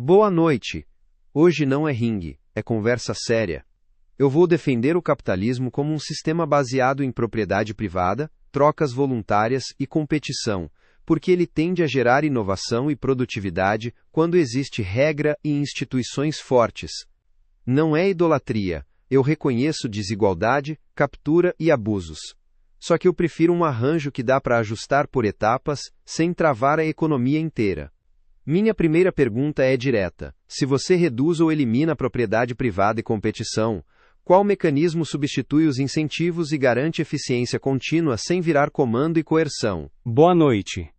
Boa noite. Hoje não é ringue, é conversa séria. Eu vou defender o capitalismo como um sistema baseado em propriedade privada, trocas voluntárias e competição, porque ele tende a gerar inovação e produtividade quando existe regra e instituições fortes. Não é idolatria, eu reconheço desigualdade, captura e abusos. Só que eu prefiro um arranjo que dá para ajustar por etapas, sem travar a economia inteira. Minha primeira pergunta é direta. Se você reduz ou elimina a propriedade privada e competição, qual mecanismo substitui os incentivos e garante eficiência contínua sem virar comando e coerção? Boa noite.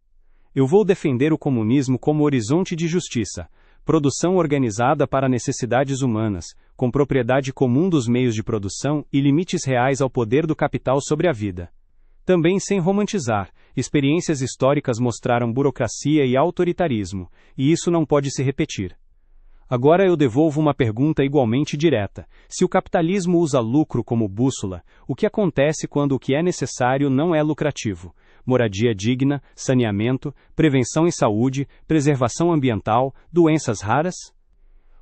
Eu vou defender o comunismo como horizonte de justiça, produção organizada para necessidades humanas, com propriedade comum dos meios de produção e limites reais ao poder do capital sobre a vida. Também sem romantizar, experiências históricas mostraram burocracia e autoritarismo, e isso não pode se repetir. Agora eu devolvo uma pergunta igualmente direta. Se o capitalismo usa lucro como bússola, o que acontece quando o que é necessário não é lucrativo? Moradia digna, saneamento, prevenção em saúde, preservação ambiental, doenças raras?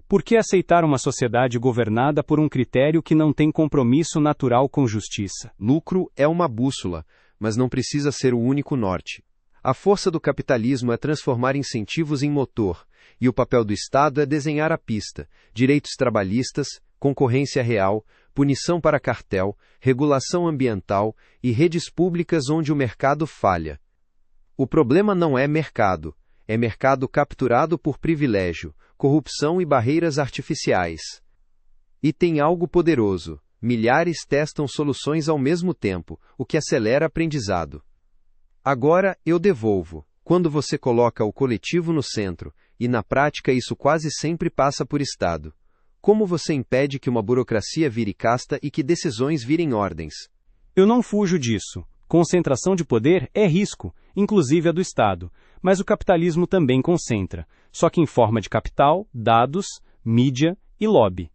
Por que aceitar uma sociedade governada por um critério que não tem compromisso natural com justiça? Lucro é uma bússola, mas não precisa ser o único norte. A força do capitalismo é transformar incentivos em motor, e o papel do Estado é desenhar a pista, direitos trabalhistas, concorrência real, punição para cartel, regulação ambiental e redes públicas onde o mercado falha. O problema não é mercado capturado por privilégio, corrupção e barreiras artificiais. E tem algo poderoso: milhares testam soluções ao mesmo tempo, o que acelera aprendizado. Agora, eu devolvo. Quando você coloca o coletivo no centro, e na prática isso quase sempre passa por Estado, como você impede que uma burocracia vire casta e que decisões virem ordens? Eu não fujo disso. Concentração de poder é risco, inclusive a do Estado, mas o capitalismo também concentra, só que em forma de capital, dados, mídia e lobby.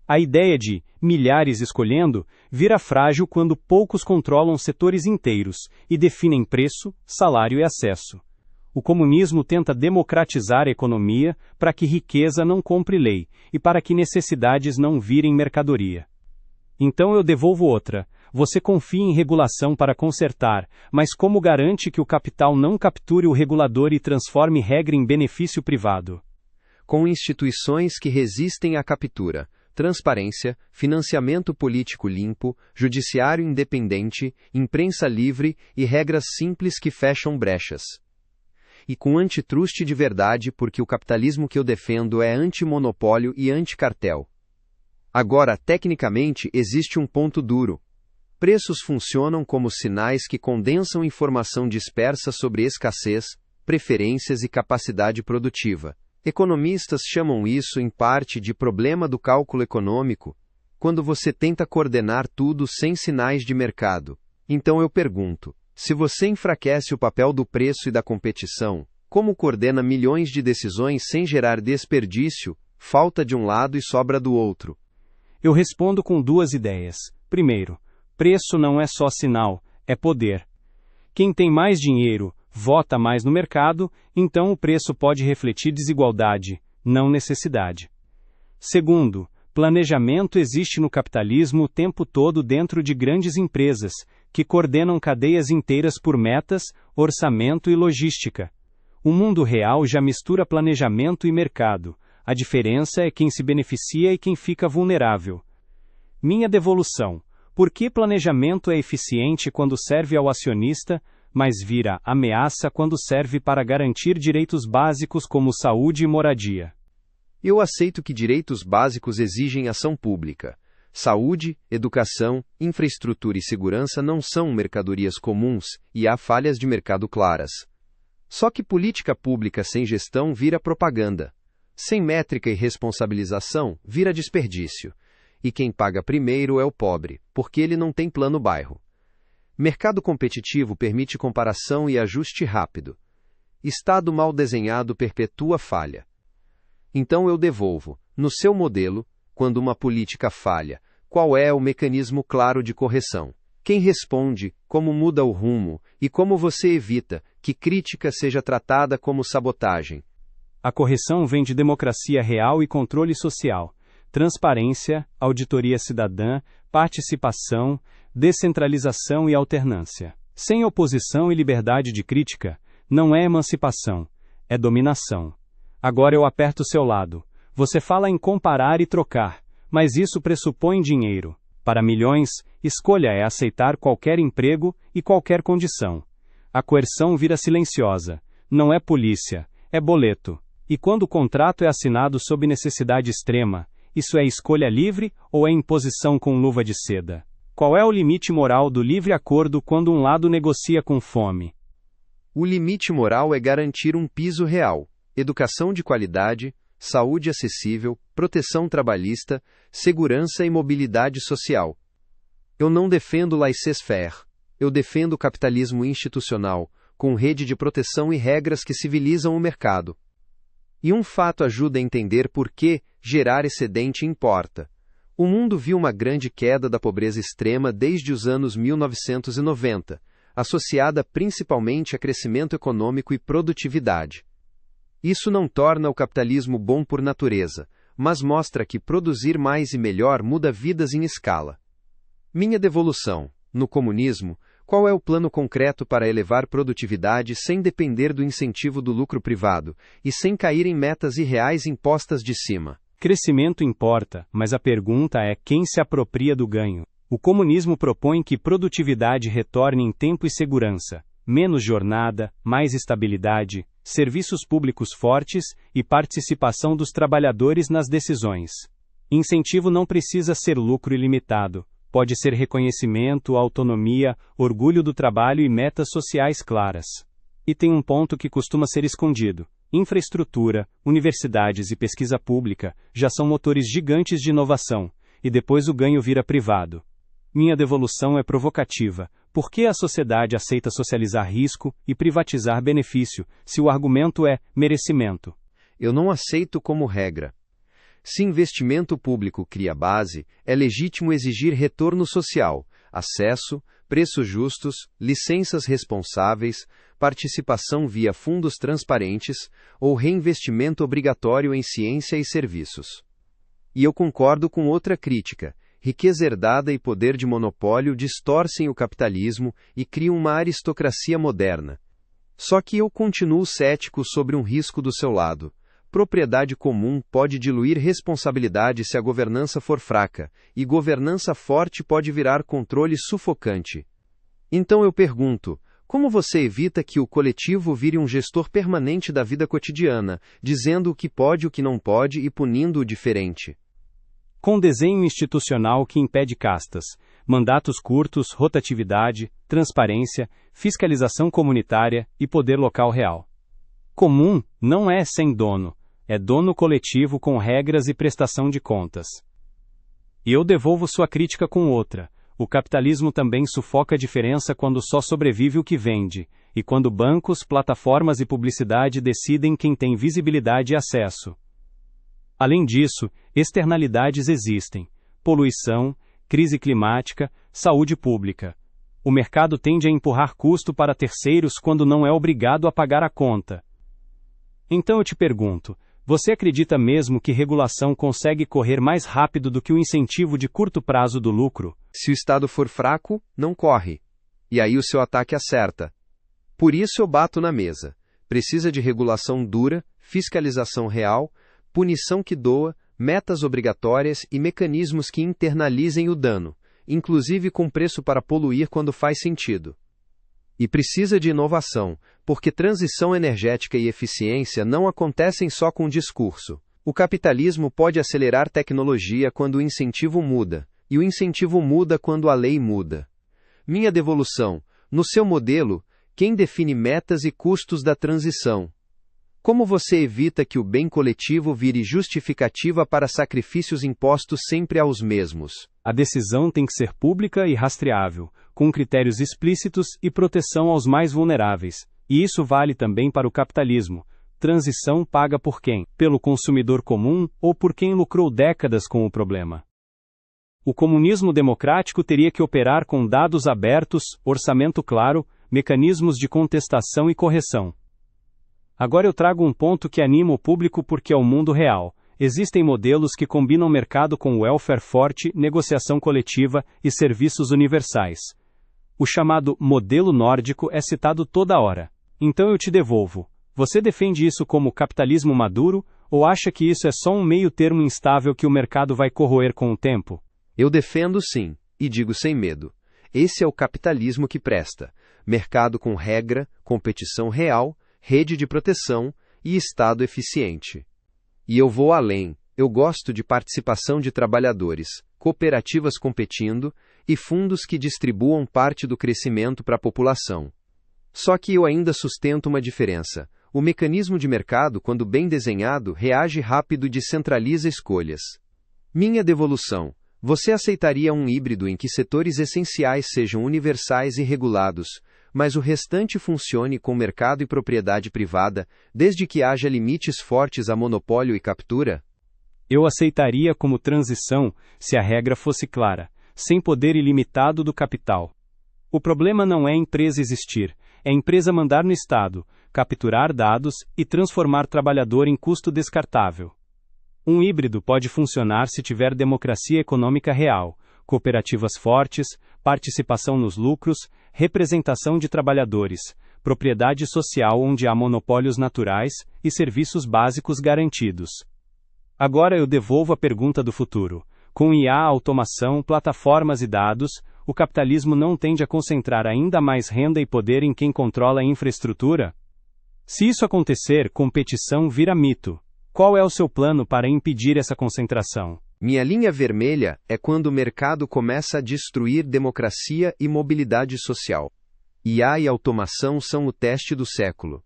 A ideia de milhares escolhendo vira frágil quando poucos controlam setores inteiros e definem preço, salário e acesso. O comunismo tenta democratizar a economia para que riqueza não compre lei e para que necessidades não virem mercadoria. Então eu devolvo outra. Você confia em regulação para consertar, mas como garante que o capital não capture o regulador e transforme regra em benefício privado? Com instituições que resistem à captura, transparência, financiamento político limpo, judiciário independente, imprensa livre e regras simples que fecham brechas. E com antitruste de verdade, porque o capitalismo que eu defendo é antimonopólio e anticartel. Agora, tecnicamente, existe um ponto duro. Preços funcionam como sinais que condensam informação dispersa sobre escassez, preferências e capacidade produtiva. Economistas chamam isso, em parte, de problema do cálculo econômico, quando você tenta coordenar tudo sem sinais de mercado. Então eu pergunto, se você enfraquece o papel do preço e da competição, como coordena milhões de decisões sem gerar desperdício, falta de um lado e sobra do outro? Eu respondo com duas ideias. Primeiro, preço não é só sinal, é poder. Quem tem mais dinheiro, vota mais no mercado, então o preço pode refletir desigualdade, não necessidade. Segundo, planejamento existe no capitalismo o tempo todo dentro de grandes empresas, que coordenam cadeias inteiras por metas, orçamento e logística. O mundo real já mistura planejamento e mercado. A diferença é quem se beneficia e quem fica vulnerável. Minha devolução. Por que planejamento é eficiente quando serve ao acionista, mas vira ameaça quando serve para garantir direitos básicos como saúde e moradia? Eu aceito que direitos básicos exigem ação pública. Saúde, educação, infraestrutura e segurança não são mercadorias comuns e há falhas de mercado claras. Só que política pública sem gestão vira propaganda. Sem métrica e responsabilização, vira desperdício. E quem paga primeiro é o pobre, porque ele não tem plano bairro. Mercado competitivo permite comparação e ajuste rápido. Estado mal desenhado perpetua falha. Então eu devolvo. No seu modelo, quando uma política falha, qual é o mecanismo claro de correção? Quem responde, como muda o rumo, e como você evita que crítica seja tratada como sabotagem? A correção vem de democracia real e controle social, transparência, auditoria cidadã, participação, descentralização e alternância. Sem oposição e liberdade de crítica, não é emancipação, é dominação. Agora eu aperto seu lado. Você fala em comparar e trocar, mas isso pressupõe dinheiro. Para milhões, escolha é aceitar qualquer emprego e qualquer condição. A coerção vira silenciosa. Não é polícia, é boleto. E quando o contrato é assinado sob necessidade extrema, isso é escolha livre ou é imposição com luva de seda? Qual é o limite moral do livre acordo quando um lado negocia com fome? O limite moral é garantir um piso real, educação de qualidade, saúde acessível, proteção trabalhista, segurança e mobilidade social. Eu não defendo laissez-faire. Eu defendo o capitalismo institucional, com rede de proteção e regras que civilizam o mercado. E um fato ajuda a entender por que gerar excedente importa. O mundo viu uma grande queda da pobreza extrema desde os anos 1990, associada principalmente a crescimento econômico e produtividade. Isso não torna o capitalismo bom por natureza, mas mostra que produzir mais e melhor muda vidas em escala. Minha devolução. No comunismo, qual é o plano concreto para elevar produtividade sem depender do incentivo do lucro privado, e sem cair em metas irreais impostas de cima? Crescimento importa, mas a pergunta é quem se apropria do ganho. O comunismo propõe que produtividade retorne em tempo e segurança, menos jornada, mais estabilidade, serviços públicos fortes e participação dos trabalhadores nas decisões. Incentivo não precisa ser lucro ilimitado. Pode ser reconhecimento, autonomia, orgulho do trabalho e metas sociais claras. E tem um ponto que costuma ser escondido. Infraestrutura, universidades e pesquisa pública já são motores gigantes de inovação, e depois o ganho vira privado. Minha devolução é provocativa. Por que a sociedade aceita socializar risco e privatizar benefício, se o argumento é merecimento? Eu não aceito como regra. Se investimento público cria base, é legítimo exigir retorno social, acesso, preços justos, licenças responsáveis, participação via fundos transparentes ou reinvestimento obrigatório em ciência e serviços. E eu concordo com outra crítica. Riqueza herdada e poder de monopólio distorcem o capitalismo e criam uma aristocracia moderna. Só que eu continuo cético sobre um risco do seu lado. Propriedade comum pode diluir responsabilidade se a governança for fraca, e governança forte pode virar controle sufocante. Então eu pergunto, como você evita que o coletivo vire um gestor permanente da vida cotidiana, dizendo o que pode e o que não pode e punindo o diferente? Com desenho institucional que impede castas, mandatos curtos, rotatividade, transparência, fiscalização comunitária e poder local real. Comum não é sem dono, é dono coletivo com regras e prestação de contas. E eu devolvo sua crítica com outra. O capitalismo também sufoca a diferença quando só sobrevive o que vende, e quando bancos, plataformas e publicidade decidem quem tem visibilidade e acesso. Além disso, externalidades existem: poluição, crise climática, saúde pública. O mercado tende a empurrar custo para terceiros quando não é obrigado a pagar a conta. Então eu te pergunto, você acredita mesmo que regulação consegue correr mais rápido do que o incentivo de curto prazo do lucro? Se o Estado for fraco, não corre. E aí o seu ataque acerta. Por isso eu bato na mesa. Precisa de regulação dura, fiscalização real, punição que doa, metas obrigatórias e mecanismos que internalizem o dano, inclusive com preço para poluir quando faz sentido. E precisa de inovação, porque transição energética e eficiência não acontecem só com discurso. O capitalismo pode acelerar tecnologia quando o incentivo muda, e o incentivo muda quando a lei muda. Minha devolução: no seu modelo, quem define metas e custos da transição? Como você evita que o bem coletivo vire justificativa para sacrifícios impostos sempre aos mesmos? A decisão tem que ser pública e rastreável, com critérios explícitos e proteção aos mais vulneráveis. E isso vale também para o capitalismo. Transição paga por quem? Pelo consumidor comum ou por quem lucrou décadas com o problema? O comunismo democrático teria que operar com dados abertos, orçamento claro, mecanismos de contestação e correção. Agora eu trago um ponto que anima o público porque é o mundo real. Existem modelos que combinam mercado com welfare forte, negociação coletiva e serviços universais. O chamado modelo nórdico é citado toda hora. Então eu te devolvo. Você defende isso como capitalismo maduro, ou acha que isso é só um meio termo instável que o mercado vai corroer com o tempo? Eu defendo sim, e digo sem medo. Esse é o capitalismo que presta. Mercado com regra, competição real, rede de proteção e Estado eficiente. E eu vou além. Eu gosto de participação de trabalhadores, cooperativas competindo e fundos que distribuam parte do crescimento para a população. Só que eu ainda sustento uma diferença. O mecanismo de mercado, quando bem desenhado, reage rápido e descentraliza escolhas. Minha devolução. Você aceitaria um híbrido em que setores essenciais sejam universais e regulados, mas o restante funcione com mercado e propriedade privada, desde que haja limites fortes a monopólio e captura? Eu aceitaria como transição se a regra fosse clara, sem poder ilimitado do capital. O problema não é a empresa existir, é a empresa mandar no Estado, capturar dados e transformar trabalhador em custo descartável. Um híbrido pode funcionar se tiver democracia econômica real, cooperativas fortes, participação nos lucros, representação de trabalhadores, propriedade social onde há monopólios naturais e serviços básicos garantidos. Agora eu devolvo a pergunta do futuro. Com IA, automação, plataformas e dados, o capitalismo não tende a concentrar ainda mais renda e poder em quem controla a infraestrutura? Se isso acontecer, competição vira mito. Qual é o seu plano para impedir essa concentração? Minha linha vermelha é quando o mercado começa a destruir democracia e mobilidade social. IA e automação são o teste do século.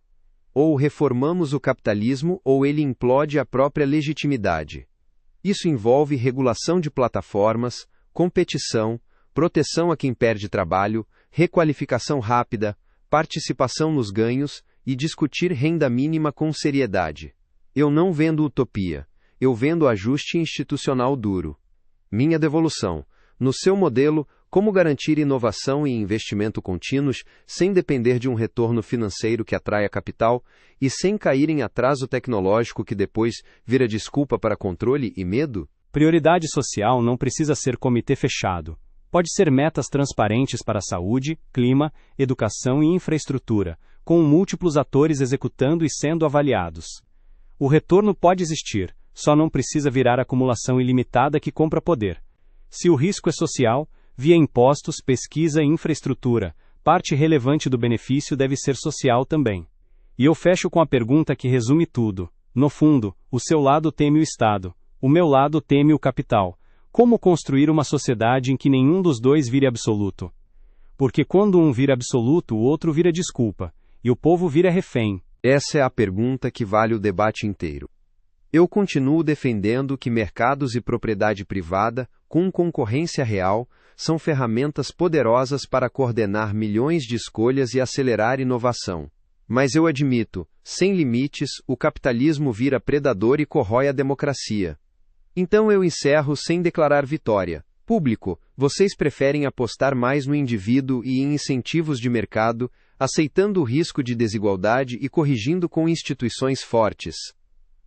Ou reformamos o capitalismo ou ele implode a própria legitimidade. Isso envolve regulação de plataformas, competição, proteção a quem perde trabalho, requalificação rápida, participação nos ganhos e discutir renda mínima com seriedade. Eu não vendo utopia. Eu vendo ajuste institucional duro. Minha devolução. No seu modelo, como garantir inovação e investimento contínuos sem depender de um retorno financeiro que atraia capital e sem cair em atraso tecnológico que depois vira desculpa para controle e medo? Prioridade social não precisa ser comitê fechado. Pode ser metas transparentes para saúde, clima, educação e infraestrutura, com múltiplos atores executando e sendo avaliados. O retorno pode existir, só não precisa virar acumulação ilimitada que compra poder. Se o risco é social, via impostos, pesquisa e infraestrutura, parte relevante do benefício deve ser social também. E eu fecho com a pergunta que resume tudo. No fundo, o seu lado teme o Estado, o meu lado teme o capital. Como construir uma sociedade em que nenhum dos dois vire absoluto? Porque quando um vira absoluto, o outro vira desculpa, e o povo vira refém. Essa é a pergunta que vale o debate inteiro. Eu continuo defendendo que mercados e propriedade privada, com concorrência real, são ferramentas poderosas para coordenar milhões de escolhas e acelerar inovação. Mas eu admito, sem limites, o capitalismo vira predador e corrói a democracia. Então eu encerro sem declarar vitória. Público, vocês preferem apostar mais no indivíduo e em incentivos de mercado, aceitando o risco de desigualdade e corrigindo com instituições fortes?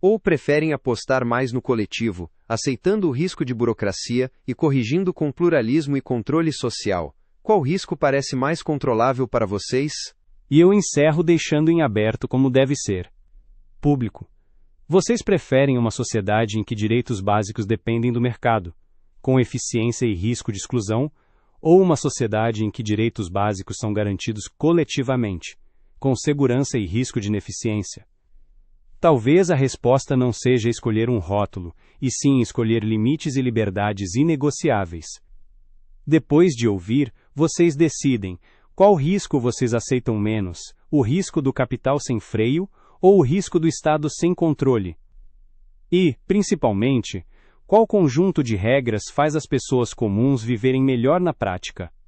Ou preferem apostar mais no coletivo, aceitando o risco de burocracia e corrigindo com pluralismo e controle social? Qual risco parece mais controlável para vocês? E eu encerro deixando em aberto como deve ser. Público. Vocês preferem uma sociedade em que direitos básicos dependem do mercado, com eficiência e risco de exclusão, ou uma sociedade em que direitos básicos são garantidos coletivamente, com segurança e risco de ineficiência? Talvez a resposta não seja escolher um rótulo, e sim escolher limites e liberdades inegociáveis. Depois de ouvir, vocês decidem qual risco vocês aceitam menos, o risco do capital sem freio ou o risco do Estado sem controle. E, principalmente, qual conjunto de regras faz as pessoas comuns viverem melhor na prática?